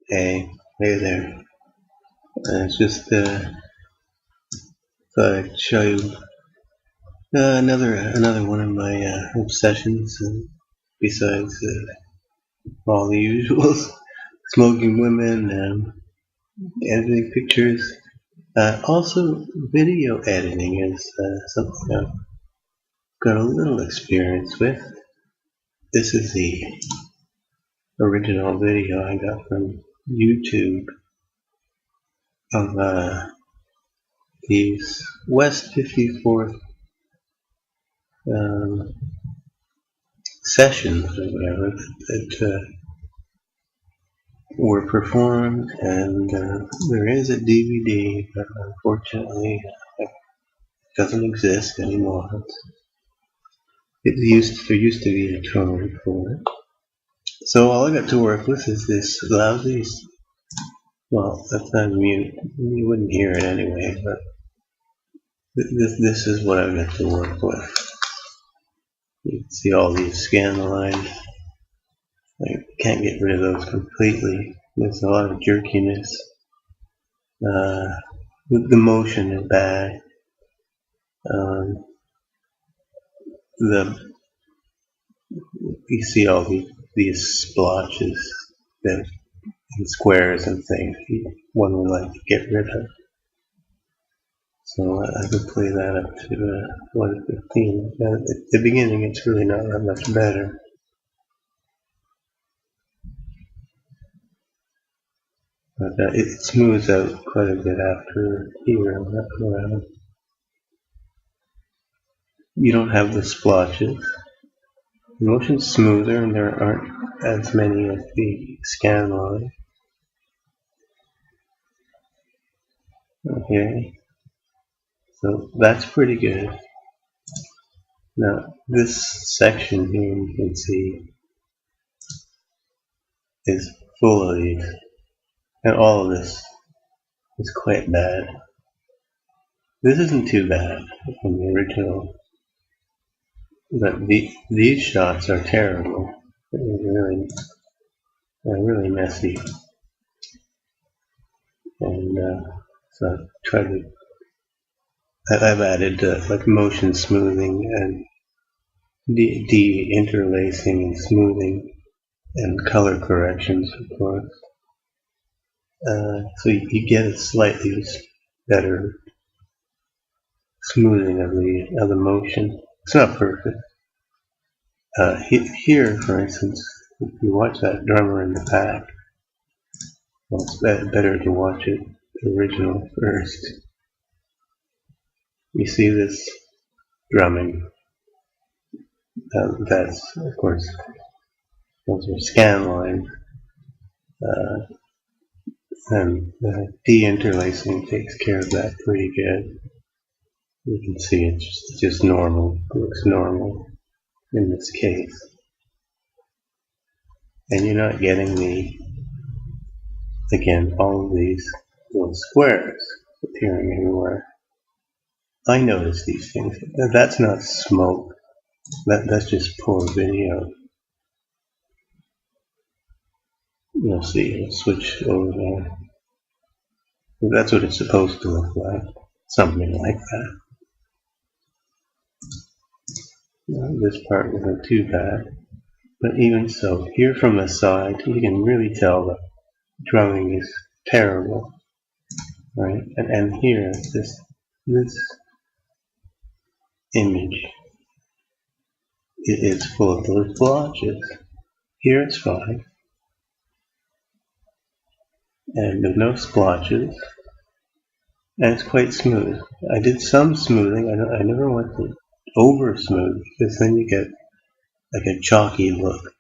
Hey there. It's just thought I'd show you another one of my obsessions. Besides all the usuals, smoking women, editing pictures. Also, video editing is something I've got a little experience with. This is the original video I got from YouTube of these West 54th um, sessions or whatever that were performed, and there is a DVD, but unfortunately it doesn't exist anymore. There used to be a torrent for it. So all I got to work with is this lousy, well, that's not mute, you wouldn't hear it anyway, but this is what I got to work with. You can see all these scan lines. I can't get rid of those completely. There's a lot of jerkiness. The motion is bad. You see all these splotches that and squares and things one would like to get rid of. So I could play that up to 115. At the beginning, it's really not that much better. But it smooths out quite a bit after here. You don't have the splotches. The motion's smoother and there aren't as many of the scan lines. Okay, so that's pretty good. Now this section here you can see is full of these, and all of this is quite bad. This isn't too bad from the original, but these shots are terrible. They're really messy, and so I've added like motion smoothing and de-interlacing and smoothing and color corrections, of course. So you get a slightly better smoothing of the motion. It's not perfect. Here, for instance, if you watch that drummer in the back, well, it's better to watch it the original first. You see this drumming. That's, of course, those are scan lines. And the de-interlacing takes care of that pretty good. You can see it's just normal. It looks normal in this case. And you're not getting again, all of these little squares appearing everywhere. I notice these things. That's not smoke. That's just poor video. You'll see. I'll switch over there. That's what it's supposed to look like. Something like that. This part isn't too bad. But even so, here from the side, you can really tell the drumming is terrible. Right? And here, this image, it is full of those blotches. Here it's fine. And there's no splotches. And it's quite smooth. I did some smoothing. I never went to over smooth, because then you get like a chalky look.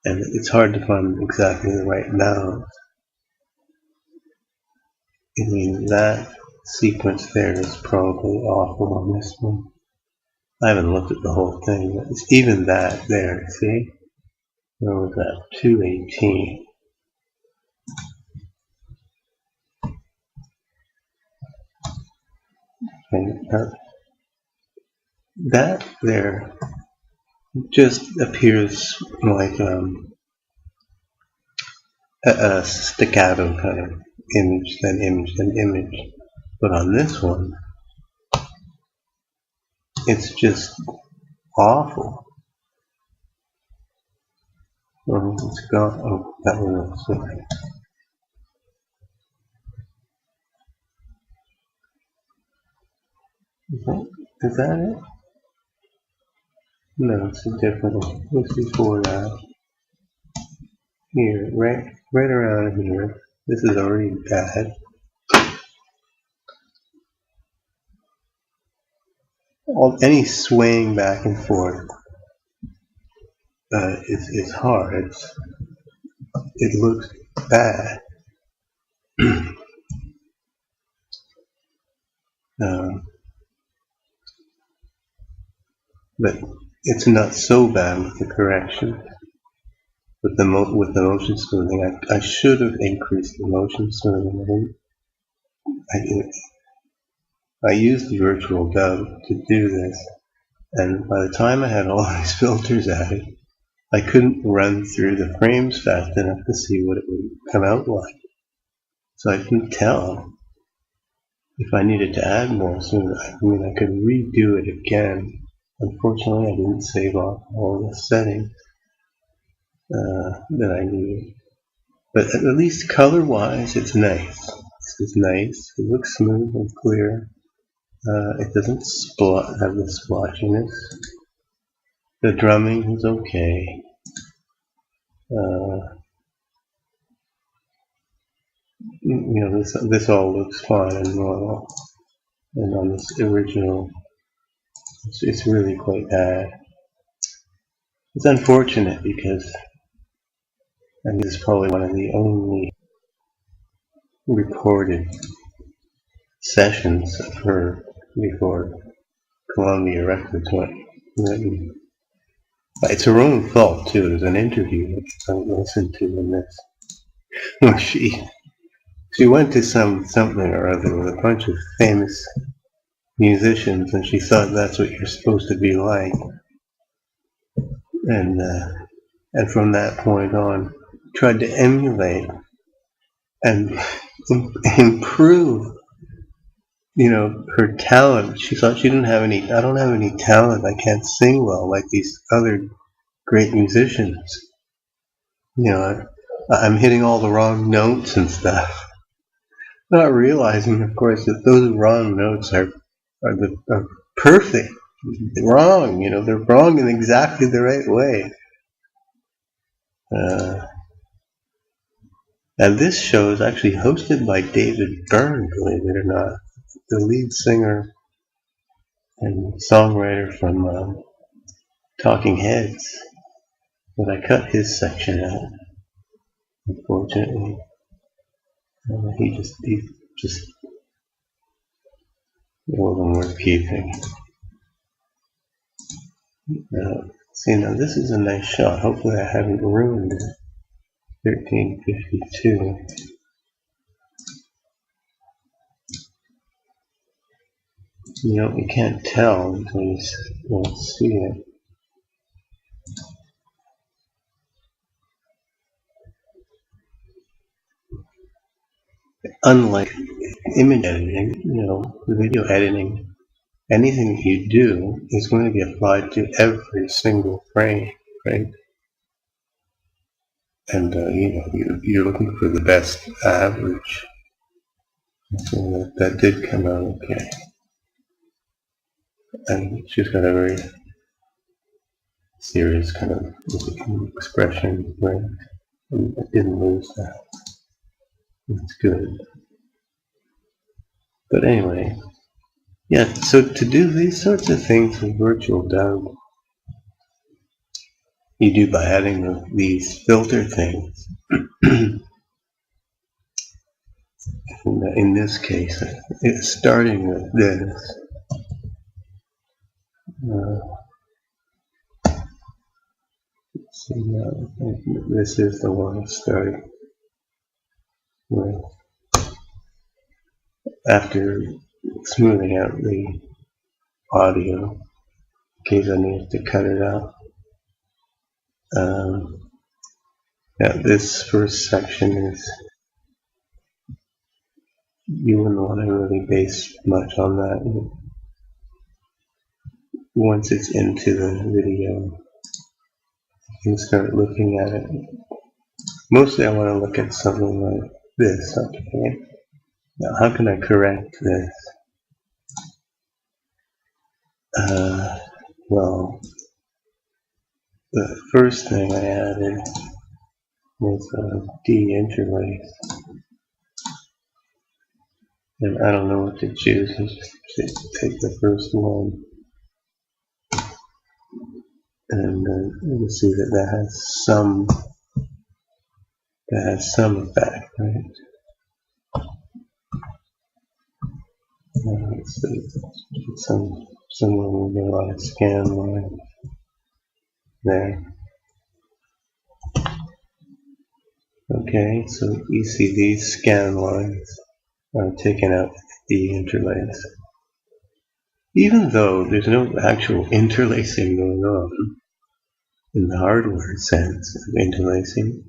And it's hard to find exactly the right balance. I mean, that sequence there is probably awful on this one. I haven't looked at the whole thing, but it's even that there, see? Where was that? 218. And that there just appears like a staccato kind of image, then image, then image. But on this one, it's just awful. Oh, it's gone. Oh, that one looks like. Is that it? No, it's a different one. What's before that? Here, right around here. This is already bad. Any swaying back and forth is hard. It looks bad. Um, but it's not so bad with the correction. With the motion smoothing, I should have increased the motion smoothing. I used the virtual dub to do this, and by the time I had all these filters added, I couldn't run through the frames fast enough to see what it would come out like. So I couldn't tell if I needed to add more. So I could redo it again. Unfortunately, I didn't save off all the settings that I needed. But at least color-wise, it's nice. This is nice. It looks smooth and clear. It doesn't have the splotchiness. The drumming is okay. This all looks fine and normal. And on this original, it's really quite bad. It's unfortunate because this is probably one of the only recorded sessions of her before Columbia Records went. It's her own fault too. There's an interview that I listened to in this, where she went to something or other with a bunch of famous musicians, and she thought that's what you're supposed to be like, and from that point on, tried to emulate and improve, her talent. She thought she didn't have any. I don't have any talent. I can't sing well like these other great musicians. I'm hitting all the wrong notes and stuff. Not realizing, of course, that those wrong notes are perfect. Wrong, they're wrong in exactly the right way. And this show is actually hosted by David Byrne, believe it or not, the lead singer and songwriter from Talking Heads. But I cut his section out, unfortunately. He just it wasn't worth keeping. See, now this is a nice shot. Hopefully I haven't ruined it. 1352. You can't tell until you see it. Unlike image editing, video editing, anything that you do is going to be applied to every single frame, right? And you're looking for the best average. So that did come out okay. And she's got a very serious kind of expression, right? And I didn't lose that. It's good. But anyway, yeah, so to do these sorts of things with virtual dub, you do by adding these filter things. In this case, it's starting with this. See now, this is the one I'm starting with. After smoothing out the audio, in case I need to cut it out. Yeah, this first section is, you wouldn't want to really base much on that. Once it's into the video, you can start looking at it. Mostly I want to look at something like this. Okay, now how can I correct this? Well, the first thing I added was a de-interlace. And I don't know what to choose. I just take the first one. And you can see that has some effect, right? Let's see, somewhere we'll get a lot of scan line there. Okay, so you see these scan lines are taken out the interlace. Even though there's no actual interlacing going on in the hardware sense of interlacing,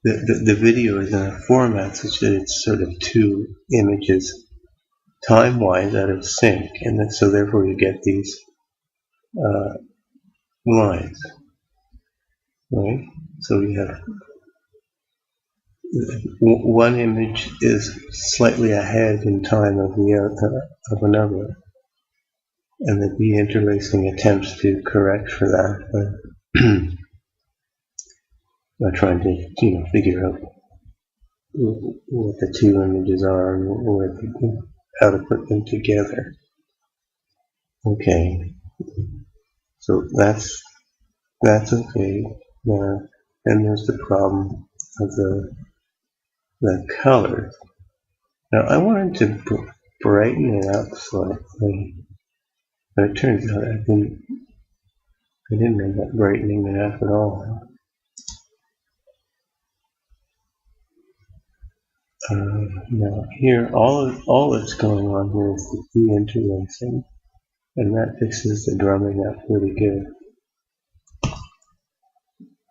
the video is in a format such that it's sort of two images time-wise out of sync, and so therefore you get these lines, right? So you have one image is slightly ahead in time of another, and the de-interlacing attempts to correct for that by trying to figure out what the two images are and how to put them together. Okay, so that's okay. Then there's the problem of the color. Now I wanted to brighten it up slightly, but it turns out I didn't end up brightening it up at all. Now here, all that's going on here is the de-interlacing, and that fixes the drumming up pretty good.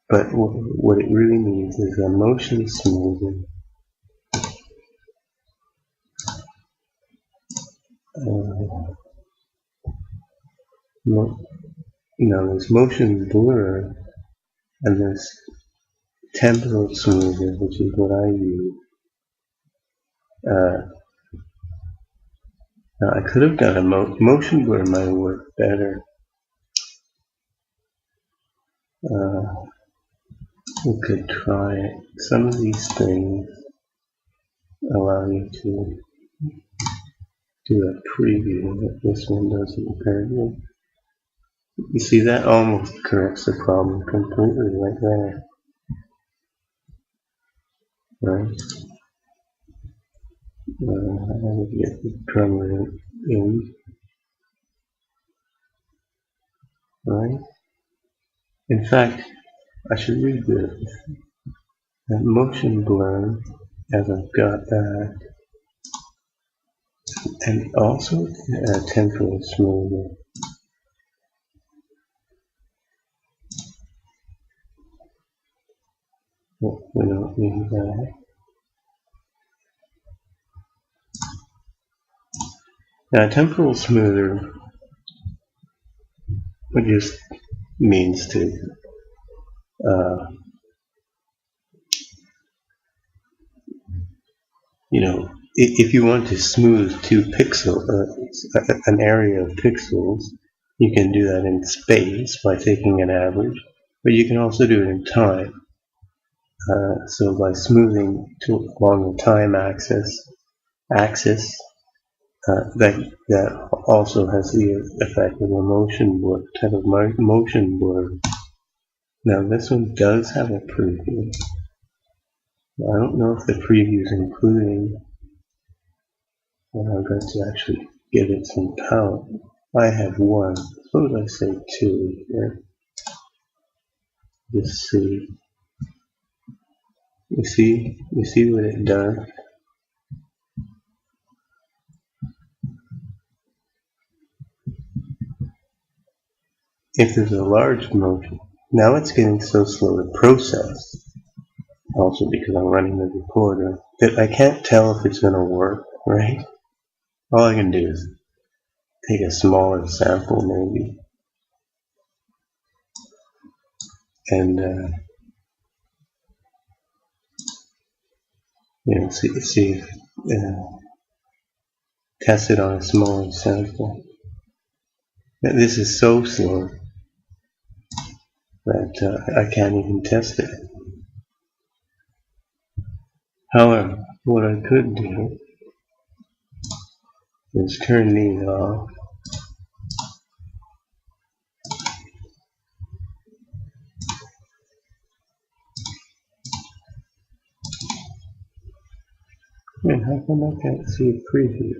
But what it really needs is a motion smoothing. There's motion blur, and there's temporal smoother, which is what I use. Now I could have done a motion blur might work better. We could try it. Some of these things allow you to do a preview, but this one doesn't apparently. You see, that almost corrects the problem completely right there. Right? I have to get the drummer in. Right? In fact, I should read this. That motion blur, as I've got that, and also temporal smoother. We don't need that. Now, temporal smoother just means to if you want to smooth an area of pixels, you can do that in space by taking an average, but you can also do it in time. So by smoothing along the time axis, that also has the effect of a motion blur, type of motion blur. Now this one does have a preview. I don't know if the preview is including, and I'm going to actually give it some power. I have one. Suppose I say 2 here. Just see. You see what it does? if there's a large motion, now it's getting so slow to process, also because I'm running the recorder, that I can't tell if it's going to work, right? All I can do is take a smaller sample maybe, and see test it on a smaller sample. This is so slow that I can't even test it. However, what I could do is turn these off. Wait, how come I can't see a preview?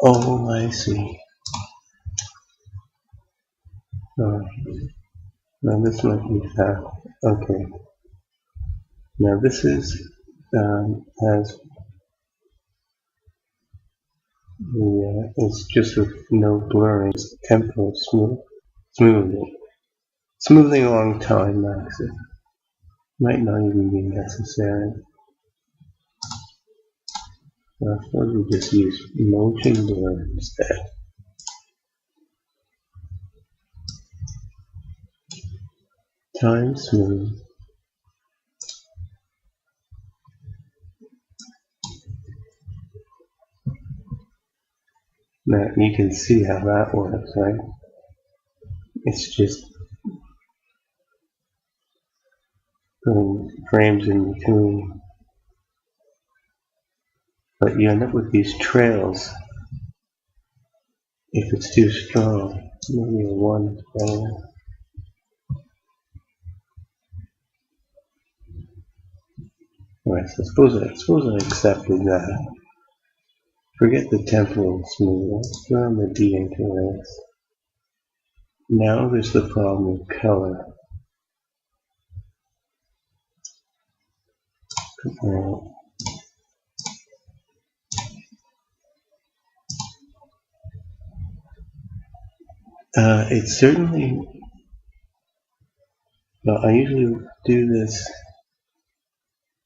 Oh, I see. Now this might be fast. Okay. Now this is has the it's just with no blurring, it's tempo smoothing along time axis. Might not even be necessary. I suppose we just use motion blur instead. Time smooth. Now you can see how that works, right? It's just putting frames in between. But you end up with these trails if it's too strong. Maybe a 1 is better. Alright, so suppose I accepted that. Forget the temporal smooth. Let's put on the deinterlace. Now there's the problem of color. It's certainly. Well, I usually do this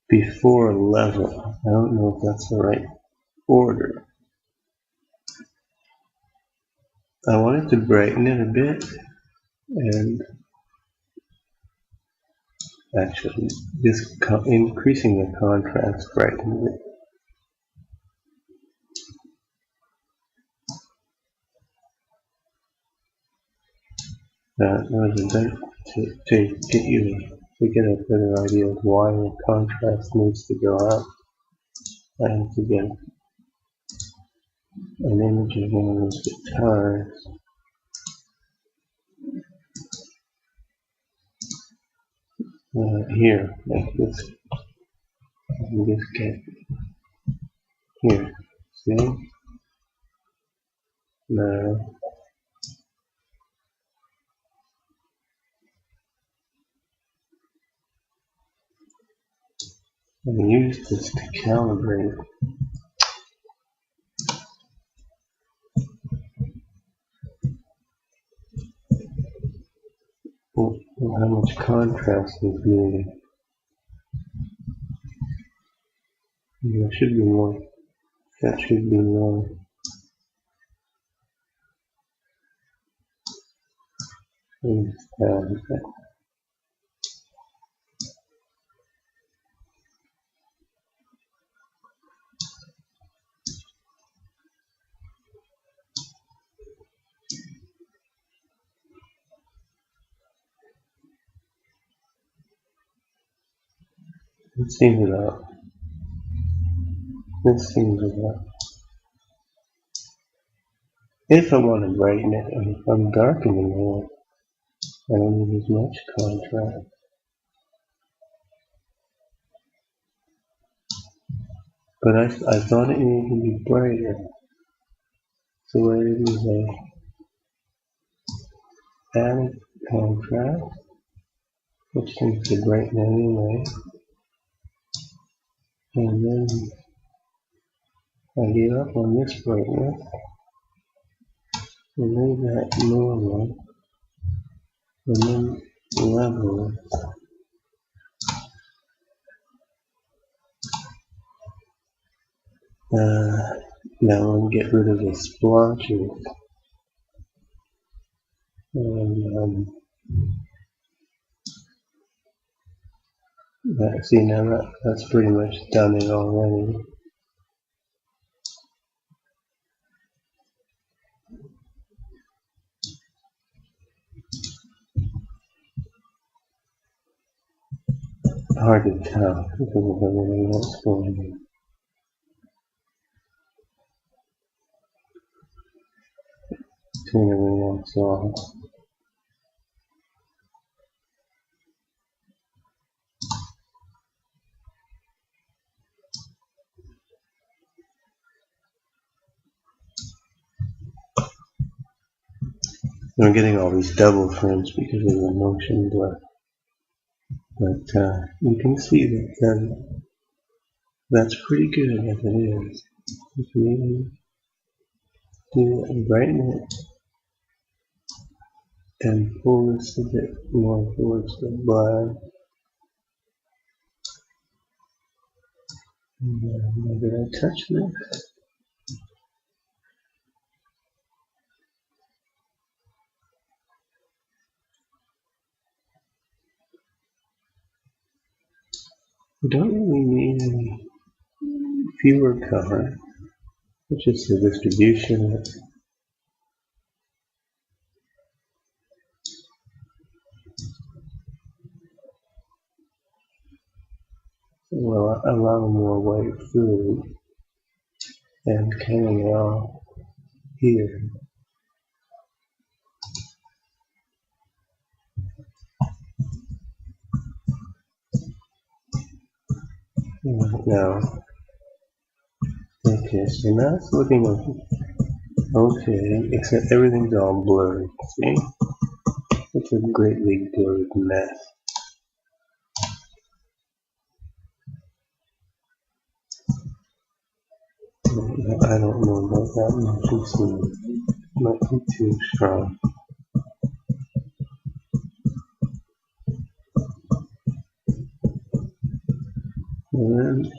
before level. I don't know if that's the right order. I wanted to brighten it a bit, and actually just increasing the contrast brightens it. That was a bit to get a better idea of why the contrast needs to go up. I have to get an image of one of those guitars. Here, like this. You just get here. See? Now, I use this to calibrate. How much contrast is needed. There should be more. That should be more. Let's see it out. This seems about. If I want to brighten it, and if I'm darkening it, I don't need as much contrast. But I thought it needed to be brighter. So what I did was I added contrast, which seems to brighten anyway. And then I gave up on this brightness and made that normal and then level. Now I'll get rid of the splotches and see now that's pretty much done it already. Hard to tell because of everything else going on. Turn everything else off. I'm getting all these double frames because of the motion blur. But you can see that that's pretty good as it is. If we do brighten it and pull this a bit more towards the black. Did I touch this? We don't really need any fewer color. It's just the distribution. Will allow more white through and coming out here. Now, okay, so now it's looking okay, except everything's all blurry. See? It's a greatly blurred mess. I don't know about that motion scene. Might be too strong. And then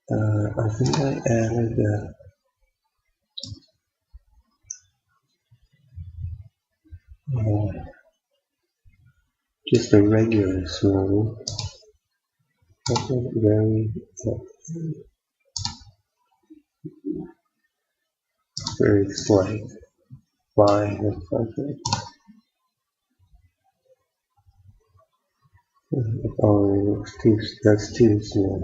I think I added just a regular swirl. That's a very slight line or something. Oh, that's too small.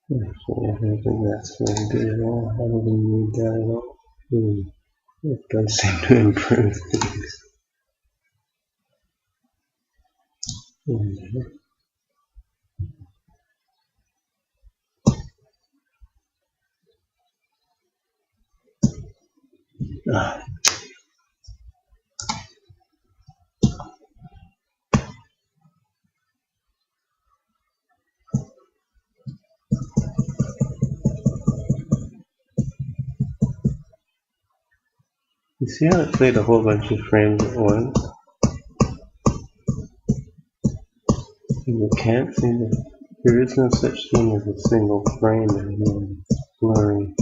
Actually, I don't think that's very good at all. I don't even need that at all. It does seem to improve things. You see how it played a whole bunch of frames at once? And you can't see that there is no such thing as a single frame anymore. It's blurry.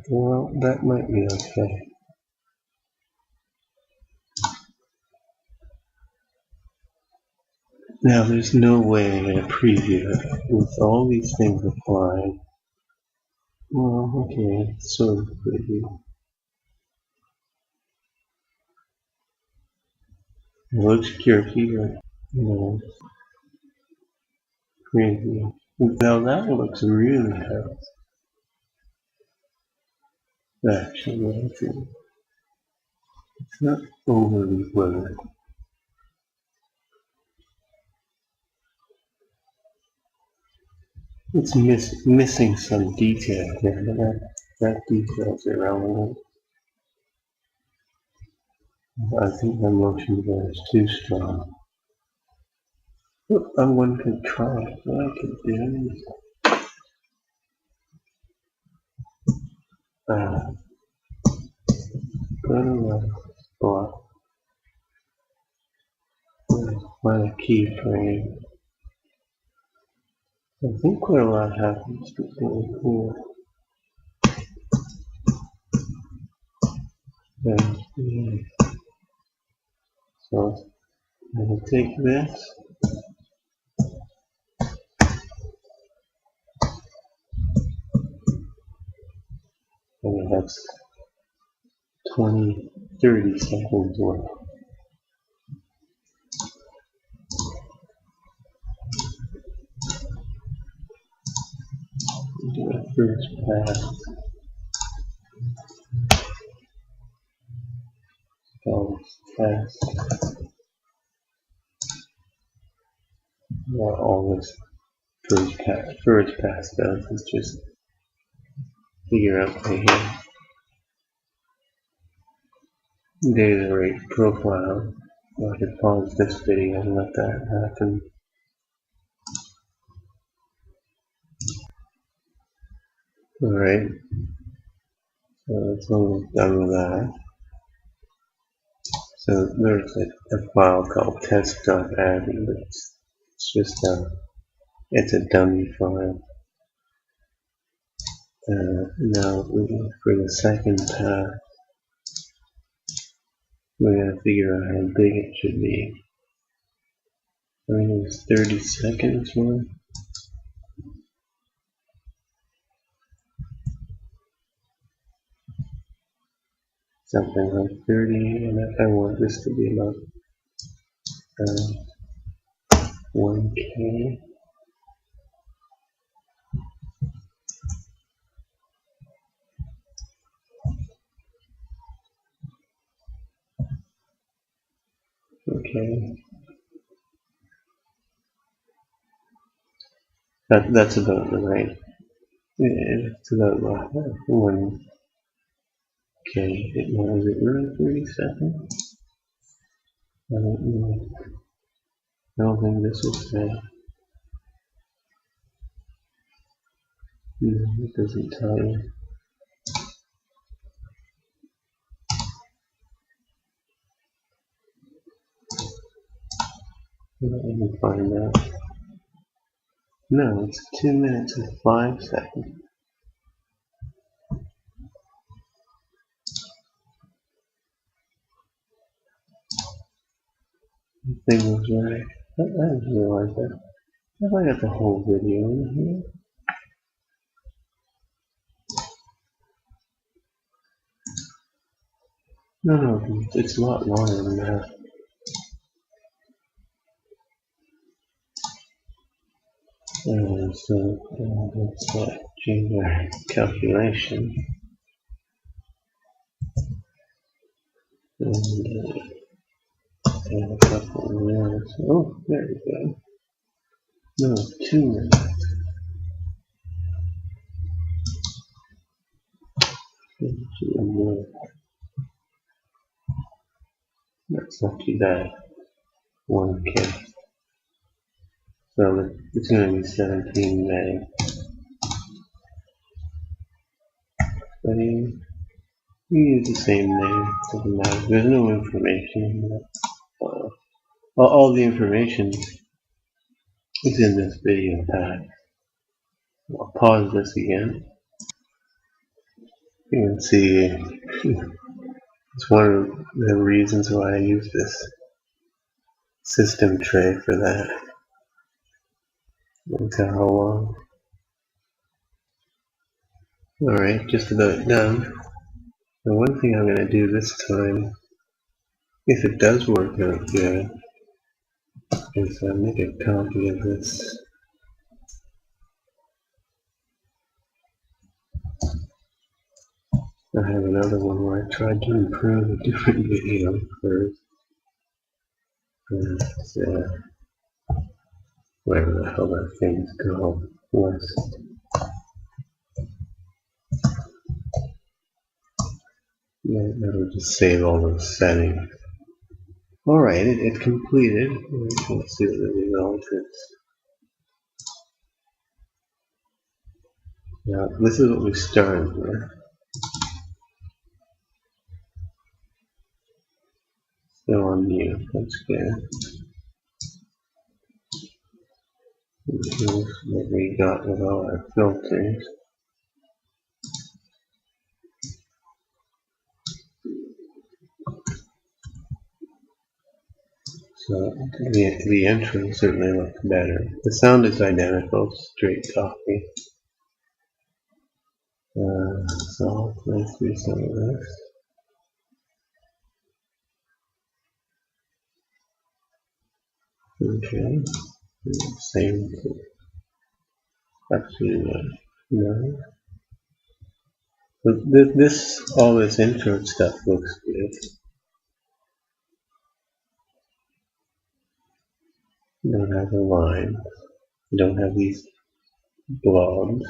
Well, that might be okay. Now, there's no way in a preview with all these things applied. Well, okay, sort of preview. It looks jerky, but preview. Now that looks really hard. Actually, it's not overly blurred. It's missing some detail here, but that detail is irrelevant. I think the motion blur is too strong. One could try what I could do is go to a block, find a keyframe. I think quite a lot happens between here and here. So I'm going to take this, and that's 30 seconds worth. Do a first pass. Fast. What all this first pass does is just figure out right here data rate profile. I could pause this video and let that happen. Alright, so it's almost done with that. So there's a file called test.abby, but it's just it's a dummy file. Now for the second pass, we're going to figure out how big it should be. I think it was 30 seconds worth. Something like 30, and I want this to be about 1K. Okay. That's about the right. Yeah, it's about 1K. Now, is it really 30 seconds? I don't know. I don't think this will say. No, it doesn't tell you. Let me find out. No, it's 2 minutes and 5 seconds. The thing was right. I didn't realize that. Have I got the whole video in here? No, it's a lot longer than that. So let's change our calculation. And add a couple of minutes. Oh, there we go. No, 2 minutes. That's not too bad. 1K. So it's going to be 17 meg. But you use the same name. Doesn't matter. There's no information in that file. All the information is in this video pack. I'll pause this again. You can see it's one of the reasons why I use this system tray for that. Look at how long. Alright, just about done. The one thing I'm going to do this time, if it does work out good, is make a copy of this. I have another one where I tried to improve a different video first. wherever the hell that thing's go. West. Yeah, that'll just save all those settings. Alright, it completed. Let's see what the result is. Now, this is what we started with. Still on mute, that's good. Here's what we got with all our filters. So the intro certainly looks better. The sound is identical, straight copy. So let's do some of this. Okay, same. Actually, no. But all this intro stuff looks good. You don't have a line. You don't have these blobs.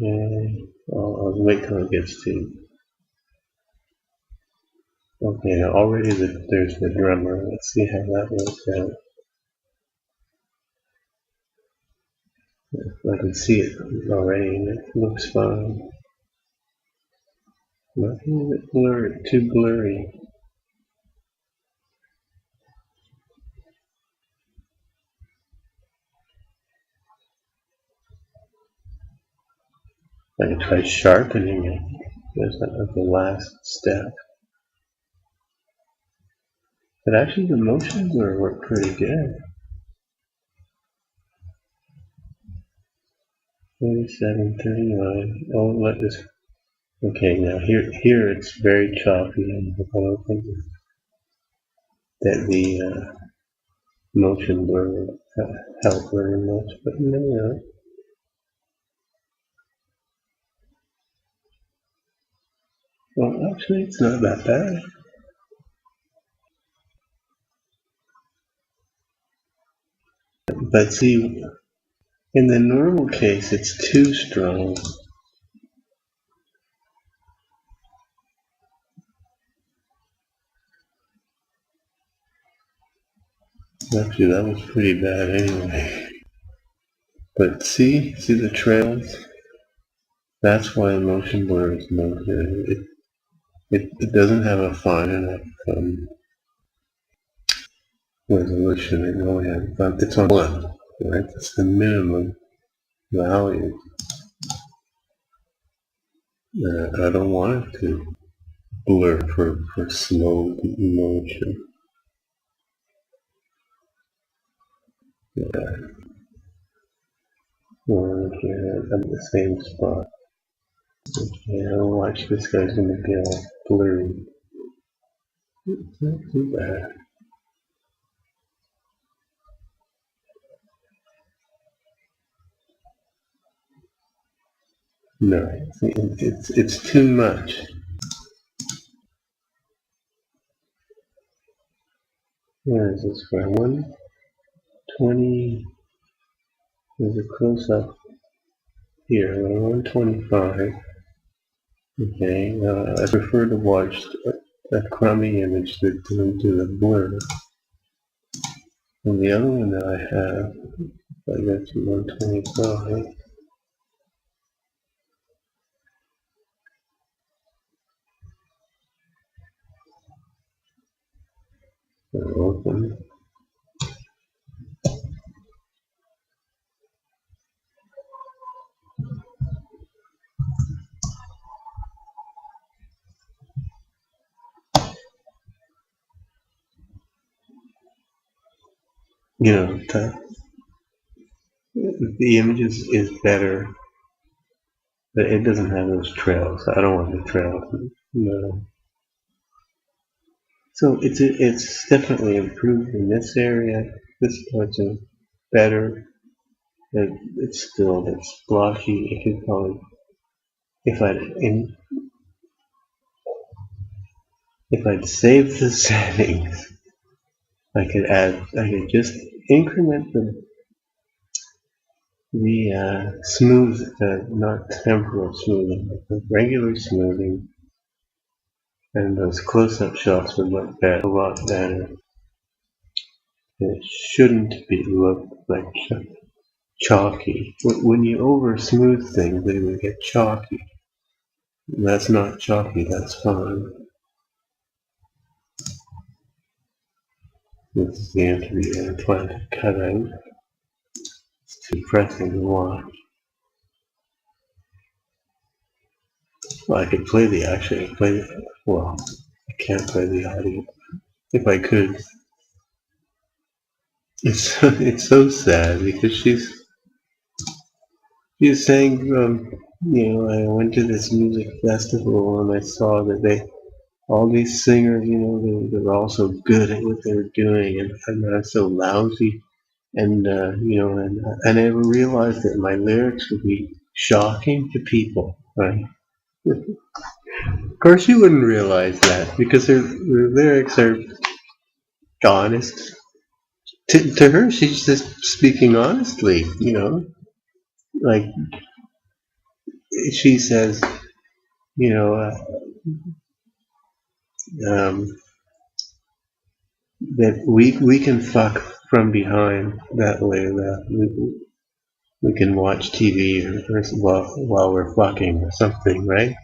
Okay, I'll wait till it gets to. Okay, now already there's the drummer. Let's see how that works out. I can see it already, and it looks fine. Nothing a bit blurry, too blurry. I can try sharpening it. There's the last step. But actually, the motion blur worked pretty good. 37, 39. Oh, let this. Okay, now here it's very choppy, and I don't think that the motion blur will help very much. But no. Well, actually, it's not that bad. But see, in the normal case, it's too strong. Actually, that was pretty bad anyway. But see the trails? That's why motion blur is no good. It doesn't have a fine enough resolution. It only has, it's on 1, right? That's the minimum value. I don't want it to blur for slow motion. Yeah. We're here at the same spot. Okay, I'll watch this guy's gonna be all blurry. It's not too bad. No, it's too much. Where is this for? 120. There's a close up here. 125. Okay, I prefer to watch a crummy image that doesn't do the blur. And the other one that I have, I got to 125. Open. You know, the image is better, but it doesn't have those trails. I don't want the trails. No. So it's definitely improved in this area. This part's better. It's still blotchy. It could probably, if I if I'd saved the settings, I could just increment the smooth, not temporal smoothing, but the regular smoothing, and those close-up shots would look a lot better. It shouldn't look like chalky. When you over smooth things, they will get chalky. That's not chalky, that's fine. This is the interview I'm trying to cut out. It's too depressing to watch. Well, I could play well, I can't play the audio. If I could. It's so sad because she's saying, I went to this music festival and I saw that all these singers, they're all so good at what they're doing, and I'm so lousy. And, and I never realized that my lyrics would be shocking to people, right? Of course you wouldn't realize that because her lyrics are honest. To her, she's just speaking honestly, like she says, you know, that we can fuck from behind that way, that we can watch TV while we're fucking or something, right?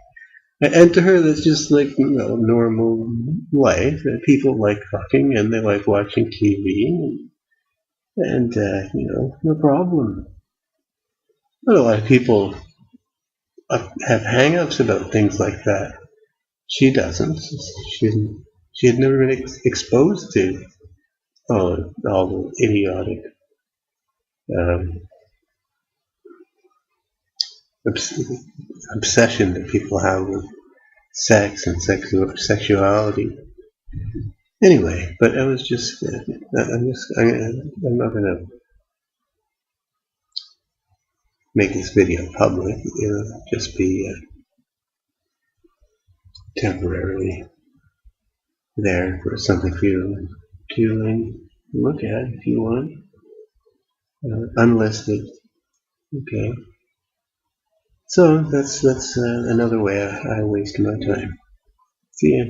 And to her, that's just like normal life. People like fucking and they like watching TV, and no problem. But a lot of people have hang-ups about things like that. She doesn't. She had never been exposed to all the idiotic um, obsession that people have with sex and sexuality. Anyway, but I was just, I'm not gonna make this video public. It'll just be temporarily there for something for you to look at if you want. Unlisted. Okay. So that's another way I waste my time. See ya.